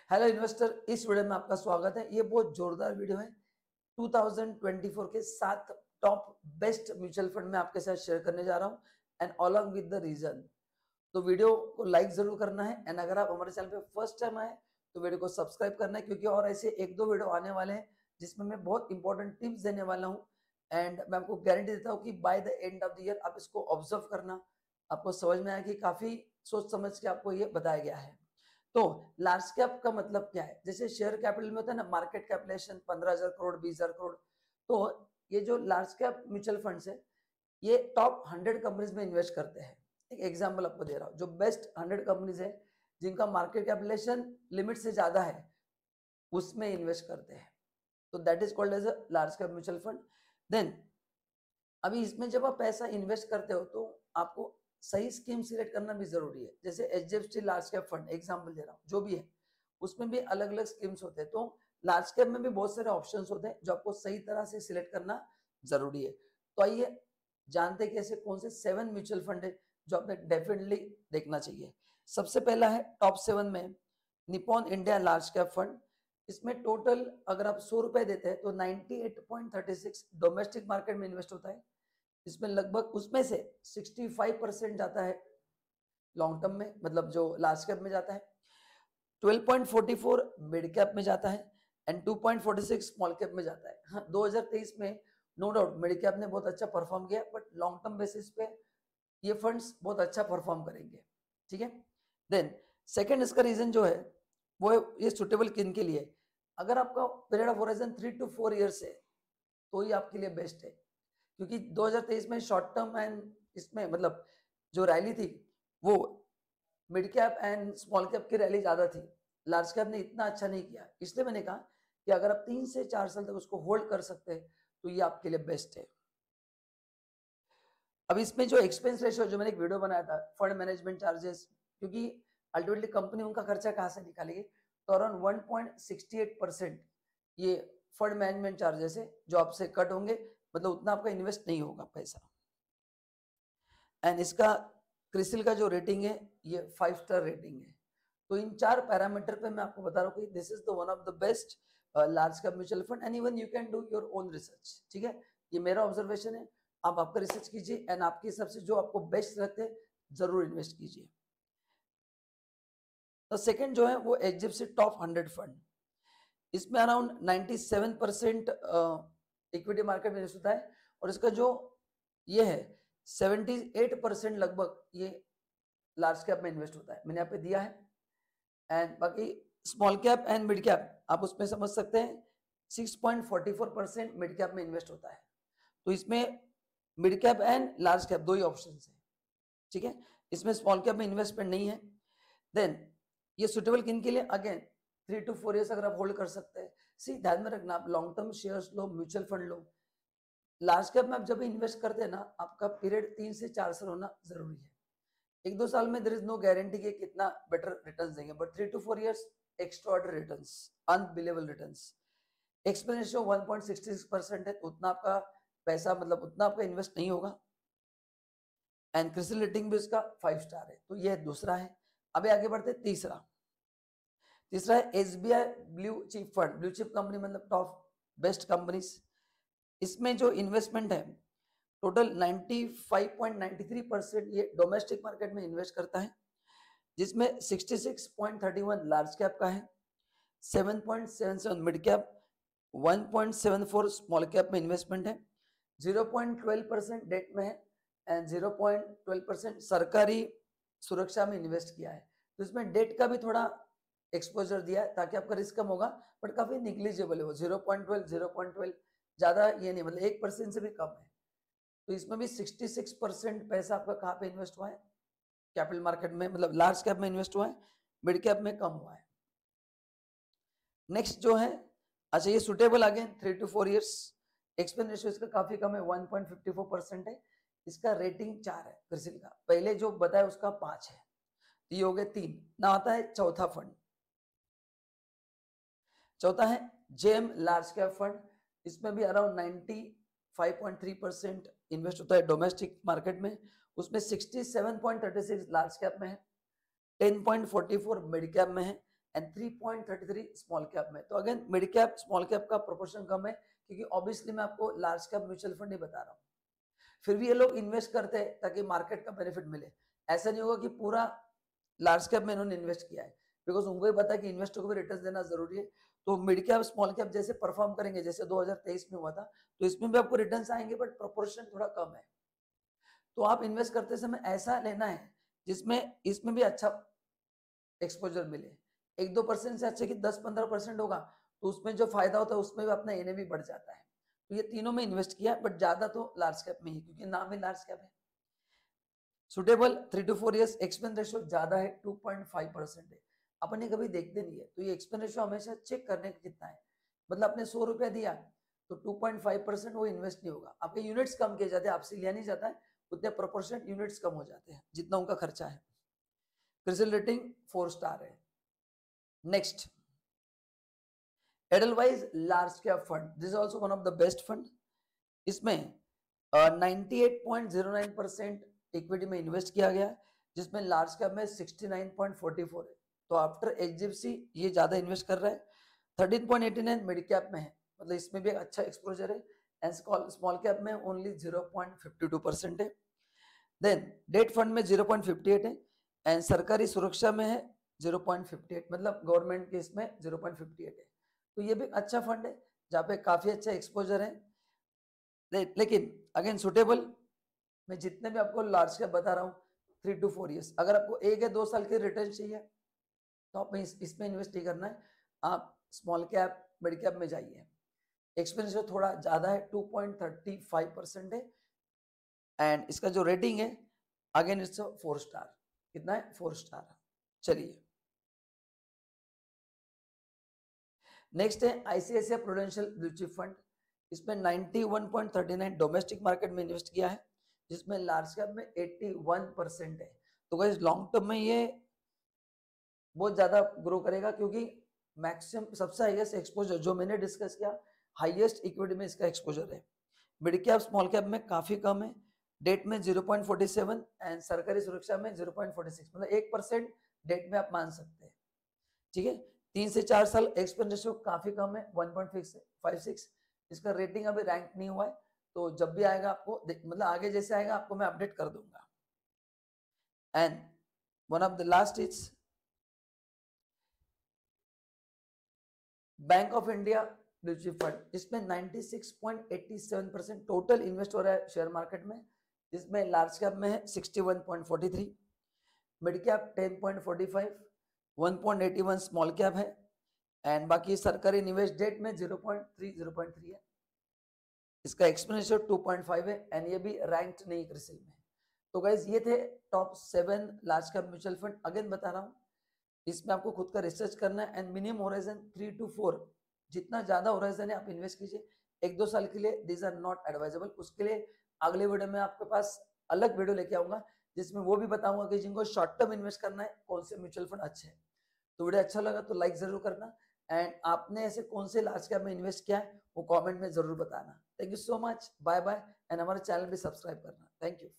Hello investor, इस video में आपका स्वागत है। ये बहुत जोरदार वीडियो है। 2024 के 7 टॉप बेस्ट म्यूचुअल फंड में आपके साथ शेयर करने जा रहा हूँ and along with the reason. तो वीडियो को लाइक जरूर करना है एंड अगर आप हमारे चैनल पे फर्स्ट टाइम आए तो वीडियो को सब्सक्राइब करना है, क्योंकि और ऐसे एक दो वीडियो आने वाले हैं जिसमें मैं बहुत इंपॉर्टेंट टिप्स देने वाला हूँ। एंड मैं आपको गारंटी देता हूँ कि by the end of the year आप इसको ऑब्जर्व करना, आपको समझ में आया कि काफी सोच समझ के आपको ये बताया गया है। तो लार्ज कैप का मतलब क्या है? जैसे शेयर कैपिटल में होता है ना, मार्केट कैपिटलाइजेशन 15,000 करोड़ 20,000 करोड़। तो ये जो लार्ज कैप म्यूचुअल फंड्स है, ये टॉप 100 कंपनीज में इन्वेस्ट करते हैं। एक एग्जांपल आपको दे रहा हूँ, जो बेस्ट 100 कंपनीज है जिनका मार्केट कैपिटलाइजेशन लिमिट से ज्यादा है, उसमें इन्वेस्ट करते हैं। तो that is called as a large cap mutual fund. Then अभी इसमें जब आप पैसा इन्वेस्ट करते हो तो आपको सही स्कीम सिलेक्ट करना भी जरूरी है। जैसे HDFC large cap fund example दे रहा हूँ, जो भी है उसमें भी अलग अलग स्कीम्स होते हैं। तो लार्ज कैप में भी बहुत सारे ऑप्शंस होते हैं जो आपको सही तरह से सिलेक्ट करना जरूरी है। तो आइए जानते हैं कैसे कौन से 7 म्यूचुअल फंड है जो आपने डेफिनेटली देखना चाहिए। सबसे पहला है टॉप 7 में Nippon India large cap fund. इसमें टोटल अगर आप 100 रुपए देते हैं तो 98.36 डोमेस्टिक मार्केट में इन्वेस्ट होता है। इसमें लगभग उसमें से 65% जाता है लॉन्ग टर्म में, मतलब जो लार्ज कैप में जाता है। 12.44 मिड कैप में जाता है एंड 2.46 स्मॉल कैप में जाता है। हाँ, 2023 में नो डाउट मिड कैप ने बहुत अच्छा परफॉर्म किया, बट लॉन्ग टर्म बेसिस पे ये फंड्स बहुत अच्छा परफॉर्म करेंगे। ठीक है। देन सेकंड इसका रीजन जो है वो है ये सुटेबल किन के लिए। अगर आपका period of horizon 3 to 4 years है तो ये आपके लिए बेस्ट है, क्योंकि 2023 में शॉर्ट टर्म एंड इसमें मतलब जो रैली थी वो mid cap and small cap की रैली ज्यादा थी। लार्ज कैप ने इतना अच्छा नहीं किया, इसलिए मैंने कहा कि अगर आप 3 से 4 साल तक उसको होल्ड कर सकते हैं तो ये आपके लिए बेस्ट है। अब इसमें जो एक्सपेंस रेशियो, जो मैंने एक वीडियो बनाया था फंड मैनेजमेंट चार्जेस, क्योंकि अल्टीमेटली कंपनी उनका खर्चा कहाँ से निकालेगी, तो अराउंड 1.68% ये फंड मैनेजमेंट चार्जेस है जो आपसे कट होंगे। मतलब उतना आपका इन्वेस्ट नहीं होगा पैसा। एंड इसका क्रिसिल का जो रेटिंग है ये 5 स्टार रेटिंग है। तो इन 4 पैरामीटर पे मैं आपको बता रहा हूँ कि this is the one of the best large cap mutual fund and even you can do your own research. ठीक है, ये मेरा ऑब्जर्वेशन है, आप आपका रिसर्च कीजिए एंड आपके हिसाब से जो आपको बेस्ट लगते हैं जरूर इन्वेस्ट कीजिए। तो सेकंड जो है वो एचडीएफसी टॉप 100 फंड। इसमें अराउंड 97% इक्विटी मार्केट में इन्वेस्ट होता है और इसका जो ये है 78% लगभग ये लार्ज कैप में इन्वेस्ट होता है, मैंने यहाँ पे दिया है। एंड बाकी small cap and mid cap आप उसमें समझ सकते हैं 6.44% मिड कैप में इन्वेस्ट होता है। तो इसमें mid cap and large cap दो ही ऑप्शन है। ठीक है, इसमें स्मॉल कैप में इन्वेस्टमेंट नहीं है। देन ये सुटेबल किन के लिए, अगेन 3 to 4 ईयर्स अगर आप होल्ड कर सकते हैं। सी ध्यान में रखना, आप लॉन्ग टर्म शेयर्स लो, म्यूचुअल फंड लो, लार्ज कैप में आप जब इन्वेस्ट करते हैं ना, आपका पीरियड 3 से 4 साल होना जरूरी है। 1-2 साल में देयर इज नो गारंटी कि कितना बेटर रिटर्न्स देंगे, but 3 to 4 years extraordinary returns, unbelievable returns. Expense ratio 1.66% है, तो उतना आपका पैसा मतलब उतना आपका इन्वेस्ट नहीं होगा। एंड क्रिसिल रेटिंग भी उसका 5 स्टार है। तो ये दूसरा है। अभी आगे बढ़ते तीसरा है SBI blue chip fund. Blue chip company मतलब टॉप बेस्ट कंपनीज। इसमें जो इन्वेस्टमेंट है टोटल 95.93% ये डोमेस्टिक मार्केट में इन्वेस्ट करता है, जिसमें 66.31 लार्ज कैप का है, 7.77 मिड कैप, 1.74 स्मॉल कैप में इन्वेस्टमेंट है, 0.12% डेट में है एंड 0.12% सरकारी सुरक्षा में इन्वेस्ट किया है। तो इसमें डेट का भी थोड़ा एक्सपोजर दिया है ताकि आपका रिस्क कम होगा, बट काफी निग्लिजिबल है वो 0.12 ज्यादा ये नहीं, मतलब 1% से भी कम है। तो इसमें भी 66% पैसा आपका कहाँ पे इन्वेस्ट हुआ है, कैपिटल मार्केट में, मतलब लार्ज कैप में इन्वेस्ट हुआ है, मिड कैप में कम हुआ है। नेक्स्ट जो है, अच्छा ये suitable again 3 to 4 years. Expense ratio इसका काफी कम है, 1.54% है। इसका रेटिंग 4 है क्रिसिल का, पहले जो बताया उसका 5 है, तो ये हो गए 3 ना। आता है चौथा फंड, चौथा है जेम लार्ज कैप फंड। इसमें भी अराउंड 95.3% इन्वेस्ट होता है डोमेस्टिक मार्केट में, उसमें 67.36 लार्ज कैप में है, 10.44 मिड कैप में है एंड 3.33 स्मॉल कैप में। तो again mid cap small cap का प्रोपोर्शन कम है, क्योंकि ऑब्वियसली मैं आपको लार्ज कैप म्यूचुअल फंड नहीं बता रहा हूँ। फिर भी ये लोग इन्वेस्ट करते हैं ताकि मार्केट का बेनिफिट मिले। ऐसा नहीं होगा कि पूरा लार्ज कैप में इन्होंने इन्वेस्ट किया है, बिकॉज उनको भी पता है कि इन्वेस्टर को भी रिटर्न देना जरूरी है। तो मिड कैप स्मॉल कैप जैसे परफॉर्म करेंगे, जैसे 2023 में हुआ था, तो इसमें भी आपको रिटर्न आएंगे, बट प्रोपोर्शन थोड़ा कम है। तो आप इन्वेस्ट करते समय ऐसा लेना है जिसमें इसमें भी अच्छा एक्सपोजर मिले। 1-2% से अच्छे कि 10-15% होगा, तो उसमें जो फायदा होता है उसमें भी अपना एनएवी बढ़ जाता है। तो ये तीनों में इन्वेस्ट किया, बट ज्यादा तो लार्ज कैप में ही, क्योंकि नाम ही लार्ज कैप है। Suitable 3 to 4 years, expense ratio ज्यादा है 2.5% है। अपन ये कभी देखते नहीं है, तो ये एक्सपेंस रेशियो हमेशा चेक करने का कितना है। मतलब आपने 100 रुपया दिया तो 2.5% वो इन्वेस्ट नहीं होगा, आपके यूनिट्स कम किए जाते हैं, आपसे लिया नहीं जाता है, उतने प्रोपोर्शन यूनिट्स कम हो जाते हैं जितना उनका खर्चा है। क्रिसिल रेटिंग 4 स्टार है। Next, Edelweiss large cap fund, this is also one of the best fund. इसमें 98.09% इक्विटी में इन्वेस्ट किया गया, जिसमें लार्ज कैप में 69.44 है। तो आफ्टर एचडीएफसी ये ज्यादा इन्वेस्ट कर रहा है। 13.89 मिड कैप में है, मतलब इसमें भी अच्छा एक्सपोजर है। एंड स्मॉल कैप में ओनली 0.52% है। देन डेट फंड में 0.58 है, एंड सरकारी सुरक्षा में है 0.58, मतलब गवर्नमेंट के इसमें 0.58 है। तो ये भी अच्छा फंड है जहाँ पे काफी अच्छा एक्सपोजर है। लेकिन अगेन सुटेबल, मैं जितने भी आपको लार्ज कैप बता रहा हूँ 3 to 4 years, अगर आपको 1 या 2 साल के रिटर्न चाहिए तो आप इसमें इन्वेस्ट नहीं करना है, आप स्मॉल कैप मिड कैप में जाइए। एक्सपेंस जो थोड़ा ज्यादा है 2.35% है, एंड इसका जो रेटिंग है अगेन इट्स 4 स्टार। कितना है? 4 स्टार। चलिए नेक्स्ट है ICICI prudential blue chip fund. इसमें 91.39 डोमेस्टिक मार्केट में इन्वेस्ट किया है, जिसमें लार्ज कैप में 81% है। तो गाइस लॉन्ग टर्म में ये बहुत ज्यादा ग्रो करेगा, क्योंकि मैक्सिमम सबसे हाईएस्ट एक्सपोजर जो मैंने डिस्कस किया, हाईएस्ट इक्विटी में इसका एक्सपोजर है। मिड कैप स्मॉल कैप में काफी कम है, डेट में 0.47 एंड सरकारी सुरक्षा में 0.46, मतलब 1% डेट में आप मान सकते हैं। ठीक है, 3 से 4 साल एक्सपेंस रेशियो काफी कम है 1.56। इसका रेटिंग अभी रैंक नहीं हुआ है, तो जब भी आएगा आपको मतलब आगे जैसे आएगा आपको मैं अपडेट कर दूंगा। And one of the last is bank of India blue chip fund. इसमें 96.87% टोटल इन्वेस्ट हो रहा है शेयर मार्केट में, जिसमें लार्ज कैप में है 61.43, मिड कैप 10.45, 1.81 स्मॉल कैप है, एंड बाकी सरकारी निवेश डेट में 0.3 है। इसका एक्सपेंडिचर 2.5 है, एंड ये भी रैंक्ड नहीं क्रिसिल में। तो गाइज ये थे top 7 large cap mutual fund. Again बता रहा हूँ, इसमें आपको खुद का रिसर्च करना है, एंड मिनिमम होराइजन 3 to 4, जितना ज्यादा होराइजन है आप इन्वेस्ट कीजिए। 1-2 साल के लिए दीज आर नॉट एडवाइजेबल। उसके लिए अगले वीडियो में आपके पास अलग वीडियो लेके आऊंगा, जिसमें वो भी बताऊंगा कि जिनको शॉर्ट टर्म इन्वेस्ट करना है कौन से म्यूचुअल फंड अच्छे हैं। तो वीडियो अच्छा लगा तो लाइक जरूर करना, एंड आपने ऐसे कौन से लार्ज कैप में इन्वेस्ट किया है वो कमेंट में जरूर बताना। Thank you so much, bye bye, and हमारे चैनल भी सब्सक्राइब करना। Thank you.